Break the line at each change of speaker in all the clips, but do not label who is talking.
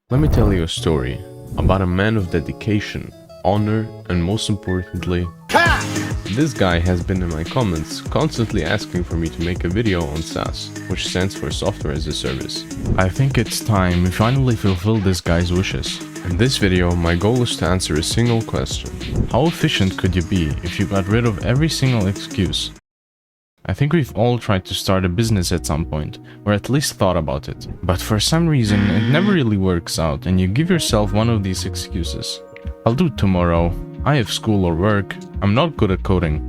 Let me tell you a story about a man of dedication, honor, and most importantly, this guy has been in my comments constantly asking for me to make a video on SaaS, which stands for Software as a Service. I think it's time we finally fulfill this guy's wishes. In this video, my goal is to answer a single question. How efficient could you be if you got rid of every single excuse? I think we've all tried to start a business at some point, or at least thought about it. But for some reason, it never really works out and you give yourself one of these excuses. I'll do it tomorrow, I have school or work, I'm not good at coding.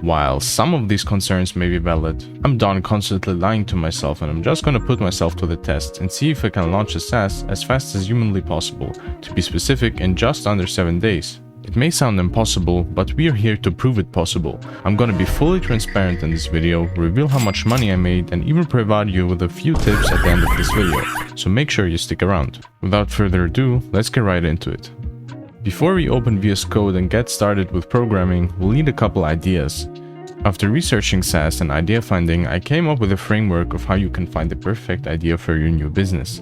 While some of these concerns may be valid, I'm done constantly lying to myself and I'm just gonna put myself to the test and see if I can launch a SaaS as fast as humanly possible, to be specific, in just under 7 days. It may sound impossible, but we are here to prove it possible. I'm gonna be fully transparent in this video, reveal how much money I made, and even provide you with a few tips at the end of this video, so make sure you stick around. Without further ado, let's get right into it. Before we open VS Code and get started with programming, we'll need a couple ideas. After researching SaaS and idea finding, I came up with a framework of how you can find the perfect idea for your new business.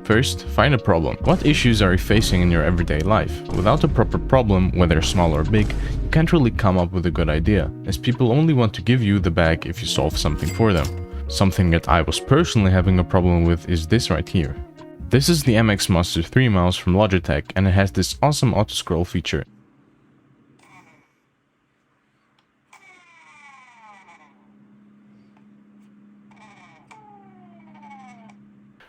First, find a problem. What issues are you facing in your everyday life? Without a proper problem, whether small or big, you can't really come up with a good idea, as people only want to give you the bag if you solve something for them. Something that I was personally having a problem with is this right here. This is the MX Master 3 mouse from Logitech, and it has this awesome auto-scroll feature.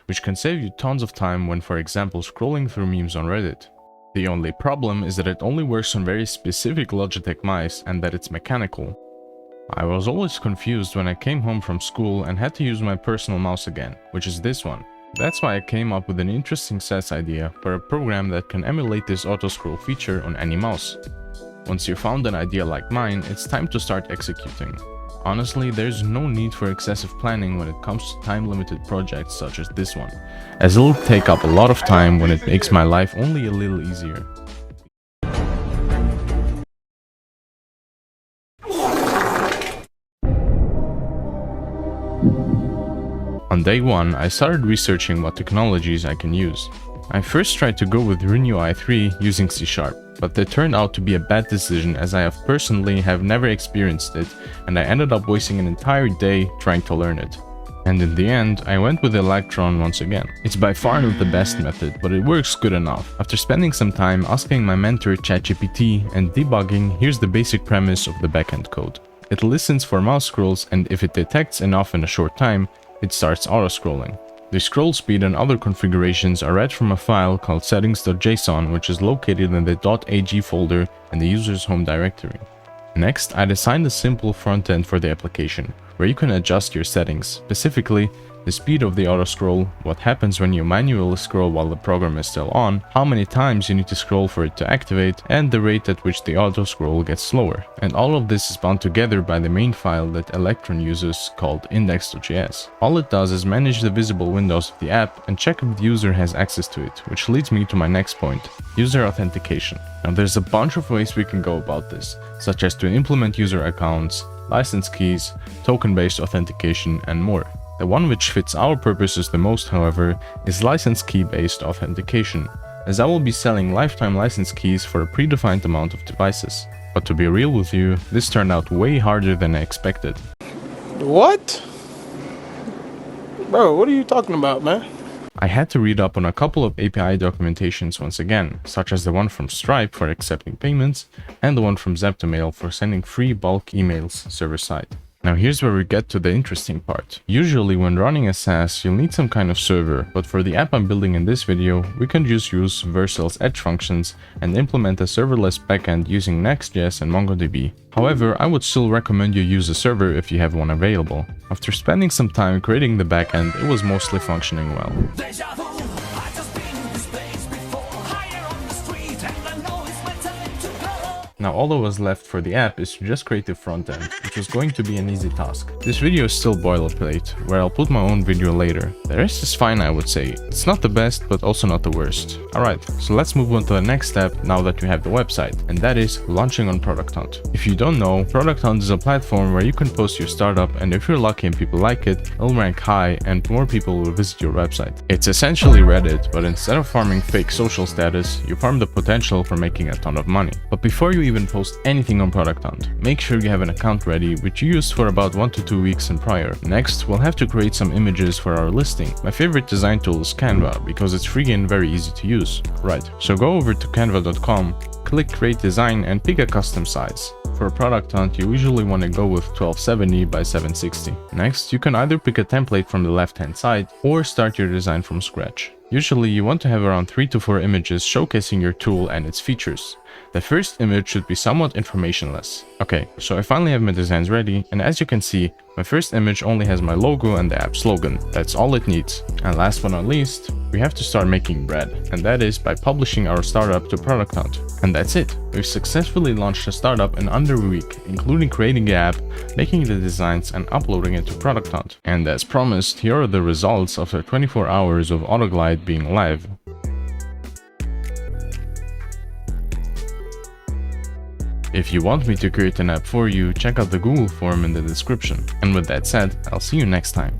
Which can save you tons of time when, for example, scrolling through memes on Reddit. The only problem is that it only works on very specific Logitech mice and that it's mechanical. I was always confused when I came home from school and had to use my personal mouse again, which is this one. That's why I came up with an interesting SaaS idea for a program that can emulate this auto-scroll feature on any mouse. Once you found an idea like mine, it's time to start executing. Honestly, there's no need for excessive planning when it comes to time-limited projects such as this one, as it'll take up a lot of time when it makes my life only a little easier. On day one, I started researching what technologies I can use. I first tried to go with RenewI 3 using C#, but that turned out to be a bad decision as I personally have never experienced it and I ended up wasting an entire day trying to learn it. And in the end, I went with Electron once again. It's by far not the best method, but it works good enough. After spending some time asking my mentor ChatGPT and debugging, here's the basic premise of the backend code. It listens for mouse scrolls, and if it detects enough in a short time, it starts auto-scrolling. The scroll speed and other configurations are read from a file called settings.json, which is located in the .ag folder in the user's home directory. Next, I designed a simple front end for the application, where you can adjust your settings, specifically the speed of the auto-scroll, what happens when you manually scroll while the program is still on, how many times you need to scroll for it to activate, and the rate at which the auto-scroll gets slower. And all of this is bound together by the main file that Electron uses called index.js. All it does is manage the visible windows of the app and check if the user has access to it, which leads me to my next point, user authentication. Now there's a bunch of ways we can go about this, such as to implement user accounts, license keys, token-based authentication, and more. The one which fits our purposes the most, however, is license key-based authentication, as I will be selling lifetime license keys for a predefined amount of devices. But to be real with you, this turned out way harder than I expected.
What? Bro, what are you talking about, man?
I had to read up on a couple of API documentations once again, such as the one from Stripe for accepting payments, and the one from Zeptomail for sending free bulk emails server-side. Now here's where we get to the interesting part. Usually when running a SaaS, you'll need some kind of server, but for the app I'm building in this video, we can just use Vercel's edge functions and implement a serverless backend using Next.js and MongoDB. However, I would still recommend you use a server if you have one available. After spending some time creating the backend, it was mostly functioning well. Now all that was left for the app is to just create the front end, which was going to be an easy task. This video is still boilerplate, where I'll put my own video later. The rest is fine, I would say. It's not the best, but also not the worst. Alright, so let's move on to the next step now that we have the website, and that is launching on producthunt. If you don't know, producthunt is a platform where you can post your startup, and if you're lucky and people like it, it'll rank high and more people will visit your website. It's essentially Reddit, but instead of farming fake social status, you farm the potential for making a ton of money. But before you even post anything on producthunt, make sure you have an account ready, which you used for about 1 to 2 weeks and prior. Next, we'll have to create some images for our listing. My favorite design tool is Canva, because it's free and very easy to use. Right, so go over to canva.com, click create design and pick a custom size. For producthunt, you usually want to go with 1270 by 760. Next, you can either pick a template from the left hand side or start your design from scratch. Usually you want to have around 3 to 4 images showcasing your tool and its features. The first image should be somewhat informationless. Okay, so I finally have my designs ready, and as you can see, my first image only has my logo and the app slogan. That's all it needs. And last but not least, we have to start making bread, and that is by publishing our startup to producthunt. And that's it. We've successfully launched a startup in under a week, including creating the app, making the designs and uploading it to producthunt. And as promised, here are the results after 24 hours of Autoglide being live. If you want me to create an app for you, check out the Google form in the description. And with that said, I'll see you next time.